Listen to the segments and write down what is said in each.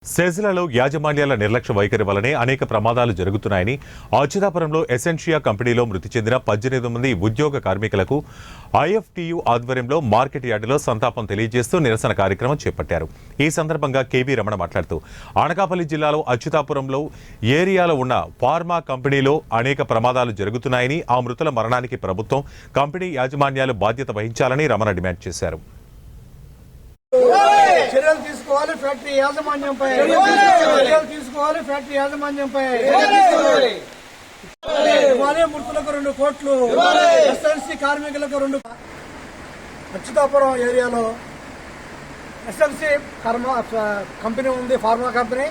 సెజ్లలో యాజమాన్యాల నిర్లక్ష్య వైఖరి వల్లనే అనేక ప్రమాదాలు జరుగుతున్నాయని అచ్యుతాపురంలో ఎసెన్షియా కంపెనీలో మృతి చెందిన 18 మంది ఉద్యోగ కార్మికులకు ఐఎఫ్టియు ఆధ్వర్యంలో మార్కెట్ యార్డులో సంతాపం తెలియజేస్తూ నిరసన కార్యక్రమం చేపట్టారు. ఈ సందర్భంగా కేవీ రమణ మాట్లాడుతూ అనకాపల్లి జిల్లాలో అచ్యుతాపురంలో ఏరియాలో ఉన్న ఫార్మా కంపెనీలో అనేక ప్రమాదాలు జరుగుతున్నాయని, ఆ మృతుల మరణానికి ప్రభుత్వం, కంపెనీ యాజమాన్యాలు బాధ్యత వహించాలని రమణ డిమాండ్ చేశారు. చర్యలు తీసుకోవాలి ఫ్యాక్టరీ యాజమాన్యంపై, చర్యలు తీసుకోవాలి ఫ్యాక్టరీ యాజమాన్యంపై. ఇవాళ మృతులకు 2 కోట్లు, ఎస్ఎల్సీ కార్మికులకు 2. అచ్యుతాపురం ఏరియాలో ఎస్ఎల్సీ కంపెనీ ఉంది, ఫార్మా కంపెనీ.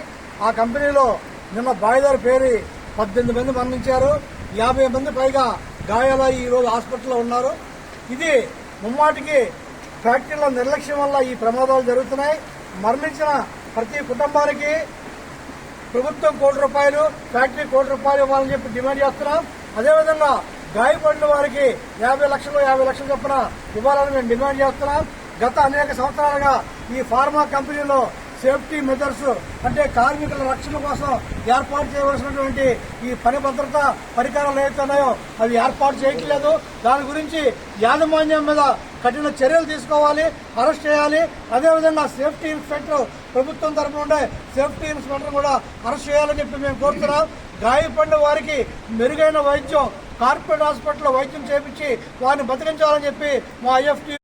ఆ కంపెనీలో నిన్న బాయిలర్ పేరి 18 మంది మరణించారు. 50 మంది పైగా గాయాలై ఈరోజు హాస్పిటల్లో ఉన్నారు. ఇది ముమ్మాటికి ఫ్యాక్టరీల నిర్లక్ష్యం వల్ల ఈ ప్రమాదాలు జరుగుతున్నాయి. మరణించిన ప్రతి కుటుంబానికి ప్రభుత్వం ₹1 ఫ్యాక్టరీ ₹1 ఇవ్వాలని చెప్పి డిమాండ్ చేస్తున్నాం. అదేవిధంగా గాయపడిన వారికి 50 లక్షలు చొప్పున ఇవ్వాలని మేము డిమాండ్ చేస్తున్నాం. గత అనేక సంవత్సరాలుగా ఈ ఫార్మా కంపెనీలో సేఫ్టీ మెజర్స్ అంటే కార్మికుల రక్షణ కోసం ఏర్పాటు చేయవలసినటువంటి ఈ పని భద్రతా పరికరాలు ఏవైతే ఉన్నాయో అవి ఏర్పాటు చేయట్లేదు. దాని గురించి యాజమాన్యం మీద కఠిన చర్యలు తీసుకోవాలి, అరెస్ట్ చేయాలి. అదేవిధంగా సేఫ్టీ ఇన్స్పెక్టర్ ప్రభుత్వం తరఫున ఉండే సేఫ్టీ ఇన్స్పెక్టర్ కూడా అరెస్ట్ చేయాలని చెప్పి మేము కోరుతున్నాం. గాయపడిన వారికి మెరుగైన వైద్యం కార్పొరేట్ హాస్పిటల్లో వైద్యం చేపించి వారిని బతికించాలని చెప్పి మా ఐఎఫ్టీ